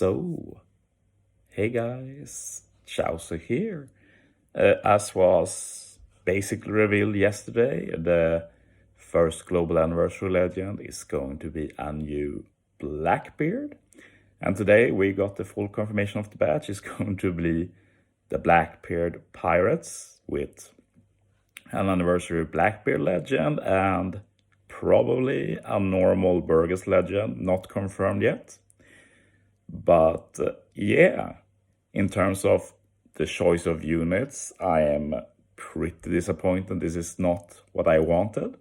So, hey guys, Chauzu here. As was basically revealed yesterday, the first global anniversary legend is going to be a new Blackbeard. And today we got the full confirmation of the badge. It's going to be the Blackbeard Pirates with an anniversary Blackbeard legend and probably a normal Burgess legend, not confirmed yet. But yeah, in terms of the choice of units, I am pretty disappointed. This is not what I wanted.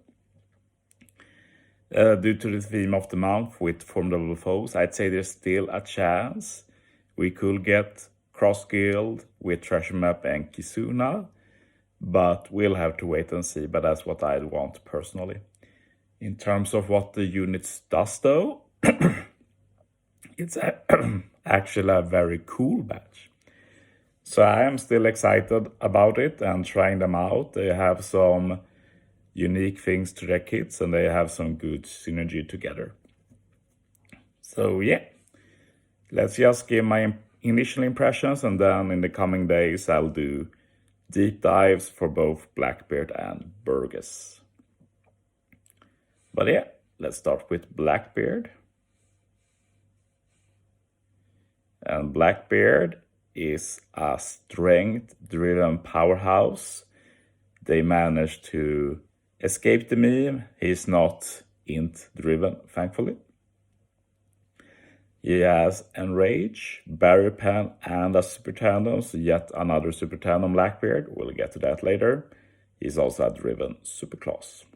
Due to the theme of the month with formidable foes, I'd say there's still a chance we could get Cross Guild with Treasure Map and Kizuna, but we'll have to wait and see, but that's what I'd want personally. In terms of what the units does though, it's actually a very cool badge. So I am still excited about it and trying them out. They have some unique things to their kits and they have some good synergy together. So yeah, let's just give my initial impressions, and then in the coming days I'll do deep dives for both Blackbeard and Burgess. But yeah, let's start with Blackbeard. And Blackbeard is a strength-driven powerhouse. They managed to escape the meme. He's not int-driven, thankfully. He has Enrage, Barrier Pen, and a Super Tandem, so yet another Super Tandem Blackbeard. We'll get to that later. He's also a driven super class.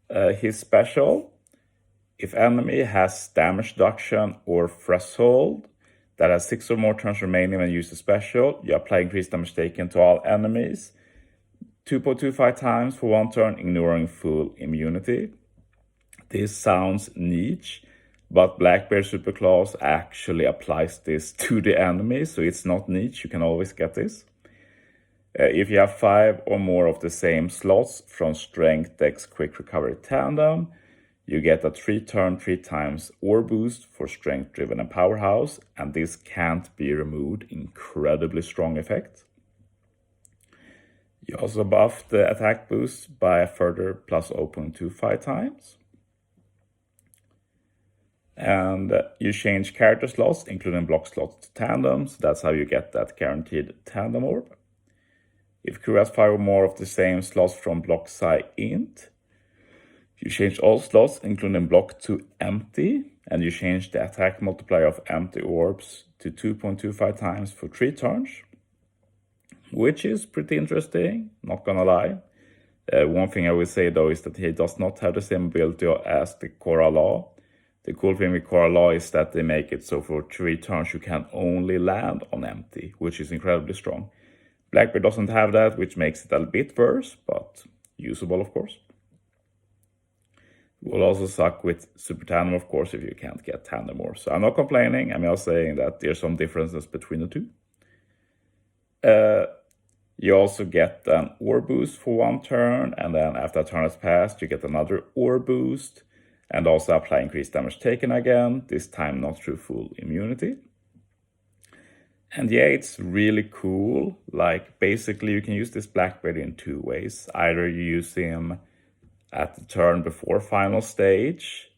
His special: if enemy has damage reduction or threshold that has 6 or more turns remaining when you use the special, you apply increased damage taken to all enemies 2.25 times for 1 turn, ignoring full immunity. This sounds niche, but Blackbeard Superclass actually applies this to the enemy, so it's not niche, you can always get this. If you have 5 or more of the same slots from Strength, Dex, Quick Recovery Tandem, you get a 3-turn 3 times ore boost for Strength Driven and Powerhouse, and this can't be removed. Incredibly strong effect. You also buff the attack boost by a further plus 0.25 times. And you change character slots, including block slots to tandems. That's how you get that guaranteed tandem orb. If crew has 5 or more of the same slots from block psi int, you change all slots, including block, to empty, and you change the attack multiplier of empty orbs to 2.25 times for 3 turns, which is pretty interesting, not gonna lie. One thing I will say though is that he does not have the same ability as the Korra Law. The cool thing with Korra Law is that they make it so for 3 turns you can only land on empty, which is incredibly strong. Blackbeard doesn't have that, which makes it a bit worse, but usable of course. Will also suck with Super Tandem, of course, if you can't get Tandem orbs. So I'm not complaining, I'm just saying that there's some differences between the two. You also get an ore boost for 1 turn, and then after a turn has passed, you get another ore boost, and also apply increased damage taken again, this time not through full immunity. And yeah, it's really cool. Like, basically you can use this Blackbeard in 2 ways. Either you use him at the turn before final stage,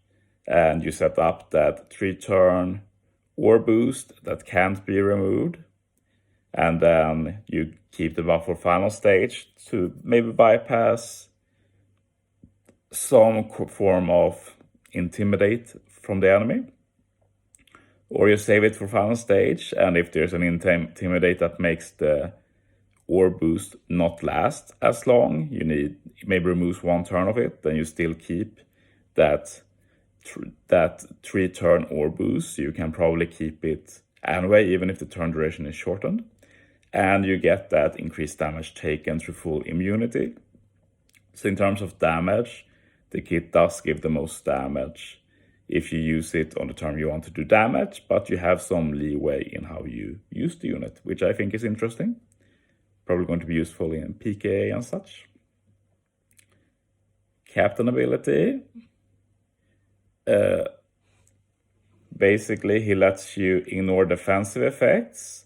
and you set up that 3-turn ore boost that can't be removed, and then you keep the buff for final stage to maybe bypass some form of intimidate from the enemy. Or you save it for final stage, and if there's an intimidate that makes the ore boost not last as long, you maybe removes 1 turn of it, then you still keep that 3-turn ore boost. So you can probably keep it anyway, even if the turn duration is shortened. And you get that increased damage taken through full immunity. So in terms of damage, the kit does give the most damage if you use it on the turn you want to do damage, but you have some leeway in how you use the unit, which I think is interesting. Probably going to be useful in PKA and such. Captain ability. Basically, he lets you ignore defensive effects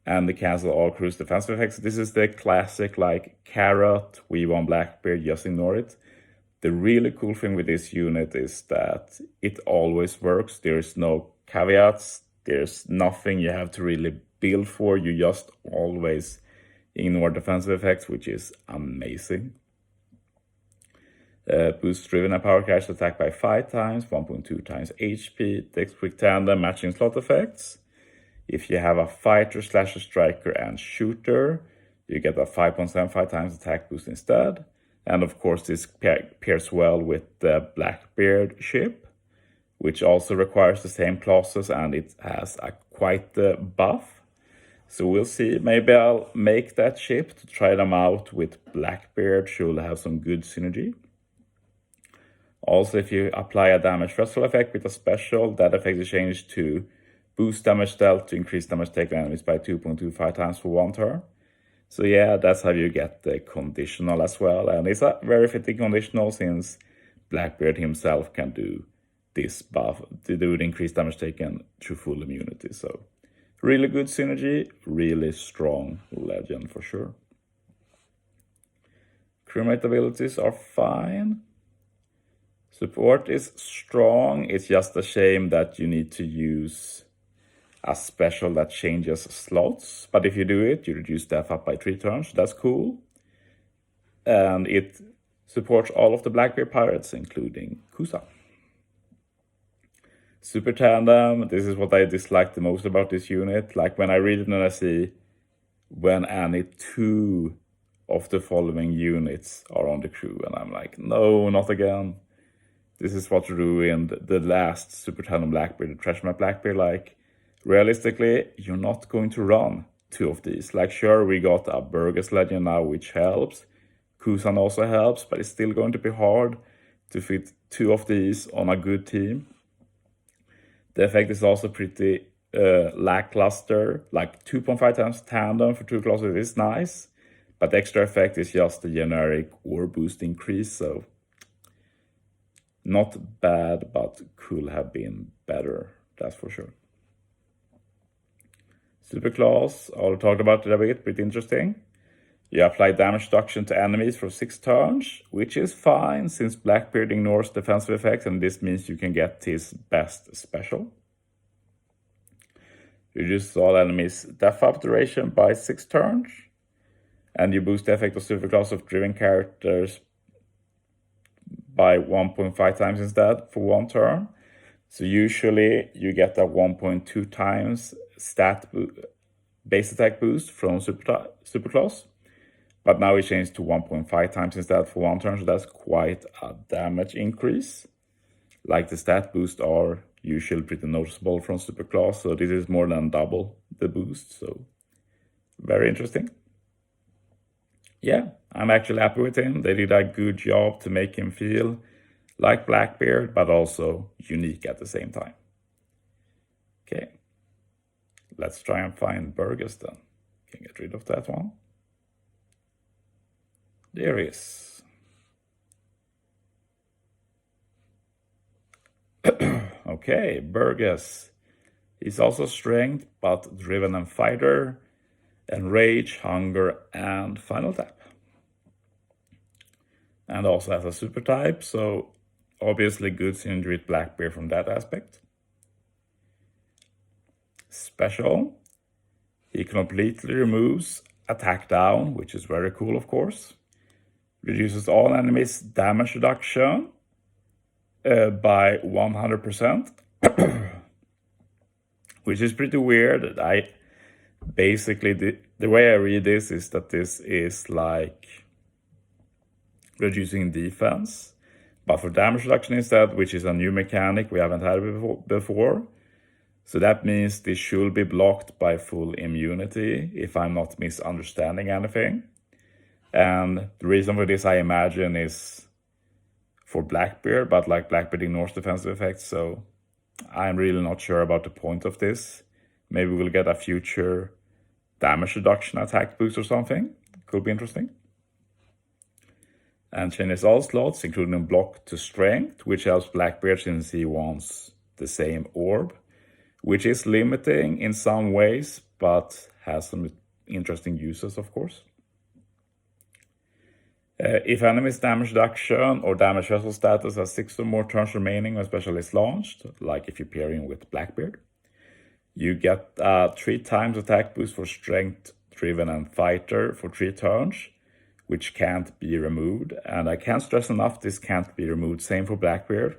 and cancel all cruise defensive effects. This is the classic, like, carrot, we want Blackbeard, just ignore it. The really cool thing with this unit is that it always works. There's no caveats. There's nothing you have to really build for. You just always ignore defensive effects, which is amazing. Boost driven and power carriage attack by 5 times, 1.2 times HP, takes quick tandem, matching slot effects. If you have a fighter, slasher, striker, and shooter, you get a 5.75 times attack boost instead. And of course, this pairs well with the Blackbeard ship, which also requires the same clauses, and it has quite the buff. So we'll see. Maybe I'll make that ship to try them out with Blackbeard. She'll have some good synergy. Also, if you apply a damage threshold effect with a special, that effect is changed to boost damage dealt to increase damage taken enemies by 2.25 times for 1 turn. So yeah, that's how you get the conditional as well. And it's a very fitting conditional since Blackbeard himself can do this buff, to do the increased damage taken through full immunity. So really good synergy, really strong legend for sure. Crewmate abilities are fine. Support is strong. It's just a shame that you need to use a special that changes slots. But if you do it, you reduce death up by 3 turns. That's cool. And it supports all of the Blackbeard pirates, including Chauzu. Super tandem. This is what I dislike the most about this unit. Like when I read it and I see when Anni 2 of the following units are on the crew. And I'm like, no, not again. This is what ruined the last Super Tandem Blackbeard, the Treasure Map Blackbeard. Like, realistically, you're not going to run 2 of these. Like, sure, we got a Burgess legend now, which helps. Chauzu also helps, but it's still going to be hard to fit 2 of these on a good team. The effect is also pretty lackluster. Like, 2.5 times tandem for 2 clauses is nice, but the extra effect is just the generic war boost increase, so not bad, but could have been better, that's for sure. Super class, already talked about it a bit, pretty interesting. You apply damage reduction to enemies for 6 turns, which is fine since Blackbeard ignores defensive effects, and this means you can get his best special. Reduces all enemies' death up duration by 6 turns, and you boost the effect of super class of driven characters by 1.5 times instead for 1 turn. So usually you get a 1.2 times base attack boost from super class, but now it changed to 1.5 times instead for 1 turn, so that's quite a damage increase. Like the stat boosts are usually pretty noticeable from super class, so this is more than double the boost, so very interesting. Yeah, I'm actually happy with him. They did a good job to make him feel like Blackbeard, but also unique at the same time. Okay, let's try and find Burgess then. Can get rid of that one. There he is. Okay, Burgess. He's also strength, but driven and fighter, and rage, hunger, and final tap. And also has a super type, so obviously good synergy with Blackbeard from that aspect. Special. He completely removes attack down, which is very cool, of course. Reduces all enemies' damage reduction by 100%, which is pretty weird. Basically, the way I read this is that this is like reducing defense, but for damage reduction instead, which is a new mechanic we haven't had before. So that means this should be blocked by full immunity, if I'm not misunderstanding anything. And the reason for this, I imagine, is for Blackbeard, but like Blackbeard ignores defensive effects, so I'm really not sure about the point of this. Maybe we'll get a future damage reduction attack boost or something. Could be interesting. And changes all slots, including block to strength, which helps Blackbeard since he wants the same orb, which is limiting in some ways, but has some interesting uses, of course. If enemy's damage reduction or damage vessel status has 6 or more turns remaining when special is launched, like if you're pairing with Blackbeard, you get 3 times attack boost for strength, driven, and fighter for 3 turns, which can't be removed. And I can't stress enough, this can't be removed. Same for Blackbeard.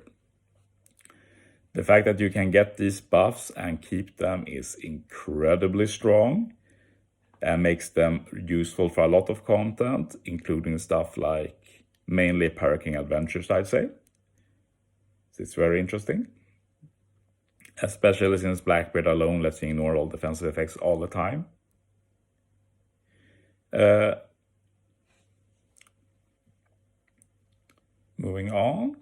The fact that you can get these buffs and keep them is incredibly strong and makes them useful for a lot of content, including stuff like mainly Paraking Adventures, I'd say. So it's very interesting. Especially since Blackbeard alone lets you ignore all defensive effects all the time. Moving on.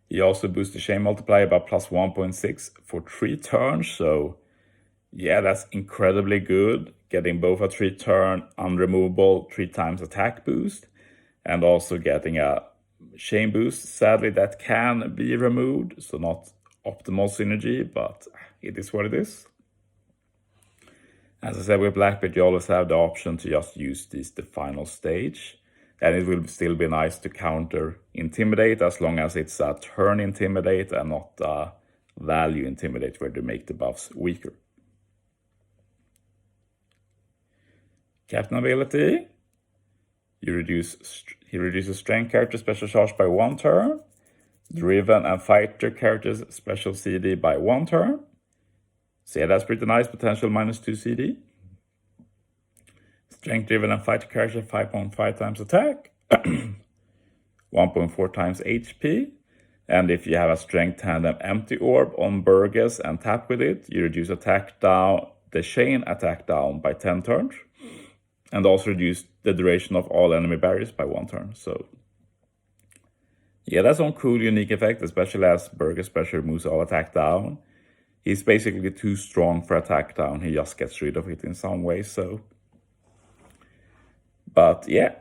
He also boosts the chain multiplier by plus 1.6 for 3 turns, so yeah, that's incredibly good. Getting both a 3-turn unremovable 3 times attack boost and also getting a chain boost. Sadly, that can be removed, so not optimal synergy, but it is what it is. As I said, with Blackbeard, you always have the option to just use the final stage. And it will still be nice to counter Intimidate as long as it's a turn Intimidate and not a value Intimidate where they make the buffs weaker. Captain ability. He reduces strength character special charge by 1 turn. Driven and fighter characters special CD by 1 turn. So yeah, that's pretty nice. Potential -2 CD. Strength driven and fighter character 5.5 times attack. 1.4 times HP. And if you have a strength tandem empty orb on Burgess and tap with it, you reduce attack down, the chain attack down by 10 turns. And also reduce the duration of all enemy barriers by 1 turn. So yeah, that's one cool unique effect, especially as Burgess special moves all attack down. He's basically too strong for attack down. He just gets rid of it in some way, so. But yeah,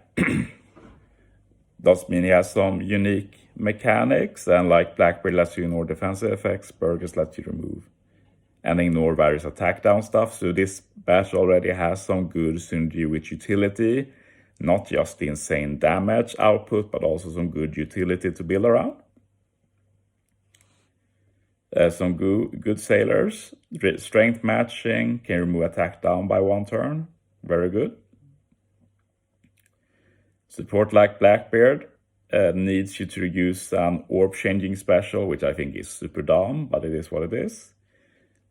does mean he has some unique mechanics, and like Blackbeard lets you ignore defensive effects, Burgess lets you remove and ignore various attack down stuff. So this batch already has some good synergy with utility, not just the insane damage output, but also some good utility to build around. Some good sailors, strength matching, can remove attack down by 1 turn, very good. Support like Blackbeard needs you to use an orb changing special, which I think is super dumb, but it is what it is.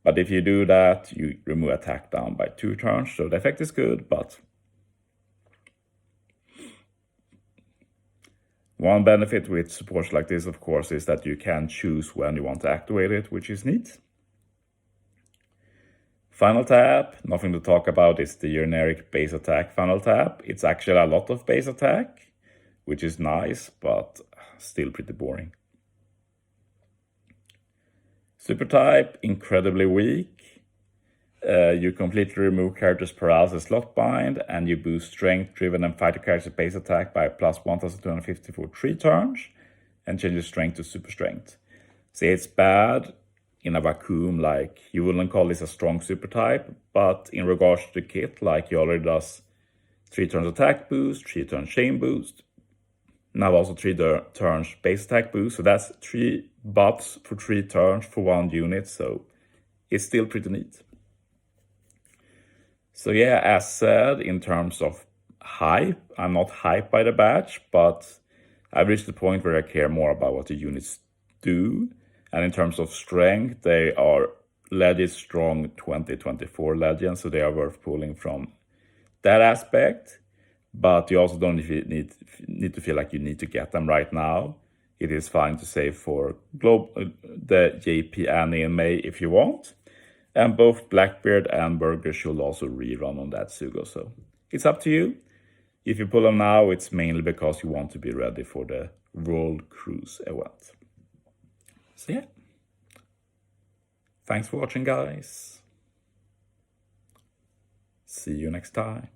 But if you do that, you remove attack down by 2 turns, so the effect is good, but one benefit with supports like this, of course, is that you can choose when you want to activate it, which is neat. Final tap, nothing to talk about, it's the generic base attack final tap. It's actually a lot of base attack, which is nice, but still pretty boring. Super type, incredibly weak. You completely remove characters' paralysis slot bind, and you boost strength, driven, and fighter characters' base attack by plus 1250 for 3 turns, and changes strength to super strength. See, it's bad in a vacuum, like you wouldn't call this a strong super type, but in regards to the kit, like he already does 3 turns attack boost, 3 turns chain boost, now also 3 turns base attack boost, so that's 3 buffs for 3 turns for 1 unit, so it's still pretty neat. So yeah, as said, in terms of hype, I'm not hyped by the batch, but I've reached the point where I care more about what the units do. And in terms of strength, they are legit strong 2024 legends, so they are worth pulling from that aspect. But you also don't need to feel like you need to get them right now. It is fine to save for the JP, Anni, and May if you want. And both Blackbeard and Burgess should also rerun on that Sugo, so it's up to you. If you pull them now, it's mainly because you want to be ready for the World Cruise event. So yeah, thanks for watching, guys. See you next time.